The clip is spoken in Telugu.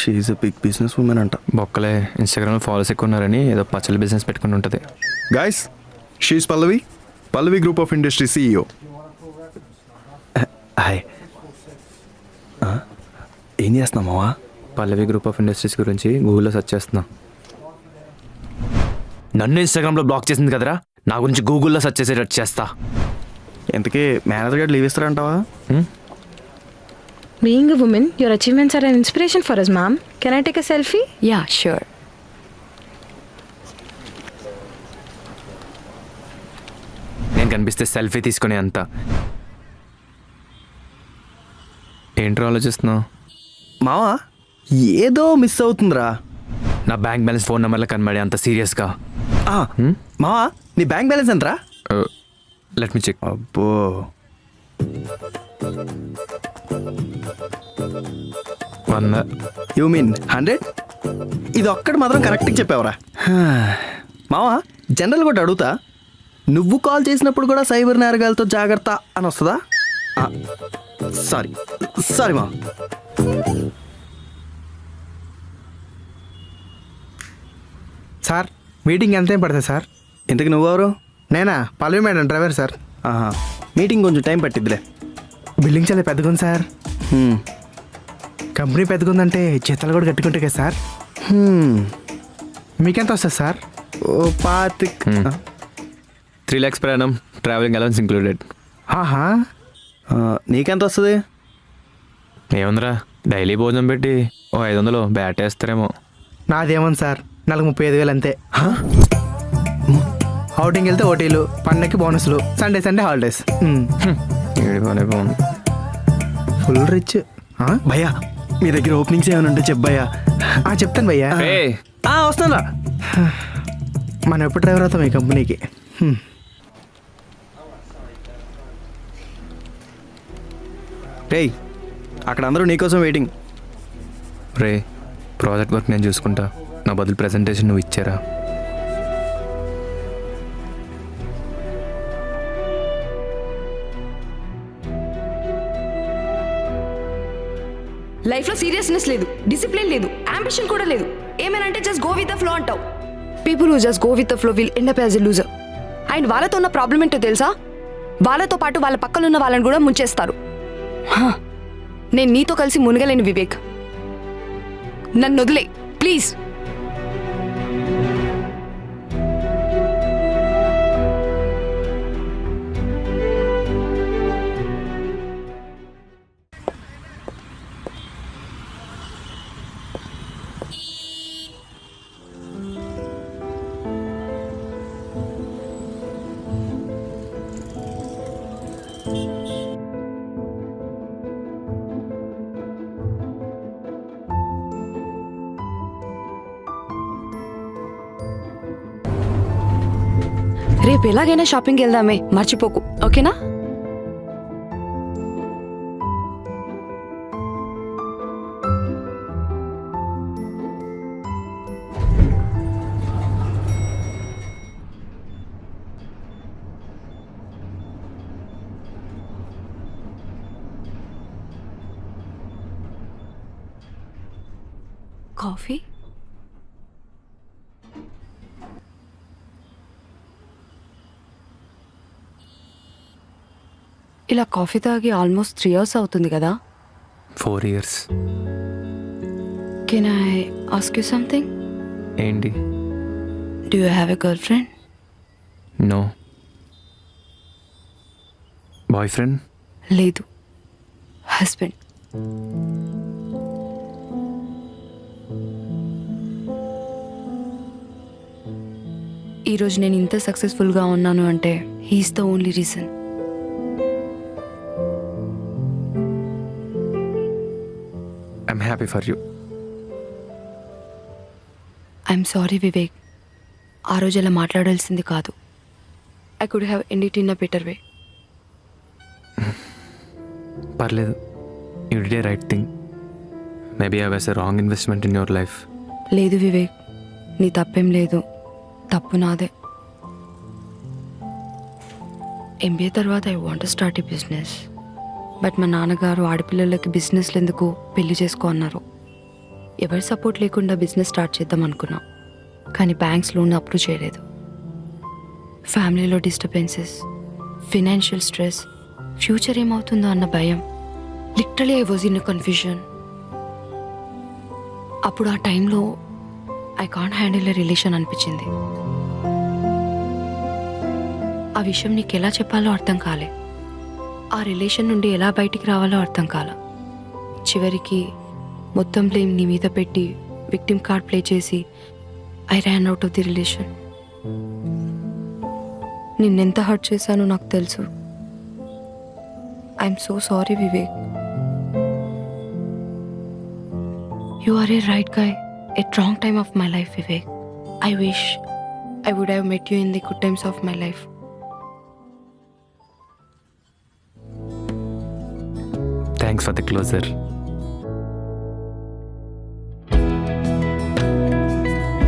She a big business woman అంట. బొక్కలే ఇన్స్టాగ్రామ్లో ఫాలోవర్స్ ఎక్కువ ఉన్నారని ఏదో పచ్చళ్ళ బిజినెస్ పెట్టుకుని ఉంటుంది. Guys, she's Pallavi, Pallavi group of industry CEO. Hi. ఏం చేస్తున్నామావా? పల్లవి గ్రూప్ ఆఫ్ ఇండస్ట్రీస్ గురించి గూగుల్లో సెర్చ్ చేస్తున్నా. నన్ను ఇన్స్టాగ్రామ్లో బ్లాక్ చేసింది కదరా, నా గురించి గూగుల్లో సెర్చ్ చేసేటట్టు చేస్తా. ఇంతకీ మేనేజర్ గారు leave ఇస్తారంటావా? Being a woman, your achievements are an inspiration for us, ma'am. Can I take a selfie? Yeah, sure. నేను కనిపిస్తే సెల్ఫీ తీసుకునే అంత. ఏంట్రా ఆలోచిస్తున్నావు? మావా, ఏదో మిస్ అవుతుందిరా. నా బ్యాంక్ బ్యాలెన్స్ ఫోన్ నెంబర్లో కనబడే అంత సీరియస్గా. మావా, నీ బ్యాంక్ బ్యాలెన్స్ ఎంతరా? Let me check. అబ్బో, యూ మీన్ 100? ఇది ఒక్కటి మాత్రం కరెక్ట్గా చెప్పావురా. మావా, జనరల్ కూడా అడుగుతా, నువ్వు కాల్ చేసినప్పుడు కూడా సైబర్ నేరగాలతో జాగ్రత్త అని వస్తుందా? సారీ సారీ మా. సార్, మీటింగ్ ఎంతేం పడుతుంది సార్? ఇంతకు నువ్వెవరు? నేనా? పల్లవి మేడం, డ్రైవర్ సార్. మీటింగ్ కొంచెం టైం పట్టిద్దిలే. బిల్డింగ్ చాలా పెద్దగా ఉంది సార్. కంపెనీ పెద్దగా ఉందంటే జీతాలు కూడా కట్టుకుంటే కదా సార్. మీకెంత వస్తుంది సార్? ఓ 25. 3 lakhs per annum, travelling allowance included. ఆహా, నీకెంత వస్తుంది? ఏముందిరా, డైలీ భోజనం పెట్టి ఓ 500 బ్యాట్ వేస్తారేమో. నాదేముంది సార్, నెలకు 35,000 అంతే. అవుటింగ్ వెళ్తే ఓటీలు, పండగకి బోనస్లు, సండే హాలిడేస్. బాగుంది. Full rich. భయ్యా, మీ దగ్గర ఓపెనింగ్స్ ఏమైనా ఉంటే చెప్పయ్యా. చెప్తాను భయ్యా. వస్తానా? మనం ఎప్పుడు డ్రైవర్ అవుతాం ఈ కంపెనీకి. రేయ్, అక్కడ అందరూ నీకోసం వెయిటింగ్. రే, ప్రాజెక్ట్ వర్క్ నేను చూసుకుంటా, నా బదులు ప్రెజెంటేషన్ నువ్వు ఇచ్చారా? లైఫ్లో సీరియస్నెస్ లేదు, డిసిప్లిన్ లేదు, అంబిషన్ కూడా లేదు. ఏమైనా అంటే just go with the flow అంటావు. People who just go with the flow will end up as a loser. And వాళ్ళతో ఉన్న ప్రాబ్లం ఏంటో తెలుసా? వాళ్ళతో పాటు వాళ్ళ పక్కన ఉన్న వాళ్ళని కూడా ముంచేస్తారు. నేను నీతో కలిసి మునగలేను వివేక్, నన్ను వదిలే ప్లీజ్. రేపు ఎలాగైనా షాపింగ్కి వెళ్దామే, మర్చిపోకు, ఓకేనా? కాఫీ? ఇలా కాఫీ తాగి ఆల్మోస్ట్ 3 years అవుతుంది కదా? 4 years. Can I ask you something? ఏంటి? Do you have a girlfriend? No. Boyfriend? లేదు, హస్బెండ్. ఈరోజు నేను ఇంత సక్సెస్ఫుల్గా ఉన్నాను అంటే he's the only reason. I'm happy for you. I'm sorry Vivek, ఆ రోజు అలా మాట్లాడాల్సింది కాదు. I could have end it in a better way. పర్లేదు, you did a right thing. Maybe I was a wrong investment in your life. లేదు వివేక్, నీ తప్పేం లేదు, తప్పు నాదే. MBA తర్వాత I want to start A business, but మా నాన్నగారు ఆడపిల్లలకి బిజినెస్లు ఎందుకు, పెళ్లి చేసుకో అన్నారు. ఎవరి సపోర్ట్ లేకుండా బిజినెస్ స్టార్ట్ చేద్దాం అనుకున్నాం, కానీ బ్యాంక్స్ లోన్ అప్రూవ్ చేయలేదు. ఫ్యామిలీలో డిస్టర్బెన్సెస్, ఫినాన్షియల్ స్ట్రెస్, ఫ్యూచర్ ఏమవుతుందో అన్న భయం. Literally I was in confusion. అప్పుడు ఆ టైంలో I can't handle a relation అనిపించింది. ఆ విషయం నీకు ఎలా చెప్పాలో అర్థం కాలే. ఆ రిలేషన్ నుండి ఎలా బయటికి రావాలో అర్థం కాల. చివరికి మొత్తం బ్లేమ్ నీ మీద పెట్టి విక్టిమ్ కార్డ్ ప్లే చేసి I ran out of the relation. నిన్నెంత హర్ట్ చేశానో నాకు తెలుసు. I'm so sorry Vivek. You are a right guy at wrong time of my life Vivek. I wish I would have met you in the good times of my life. Thanks for the closure.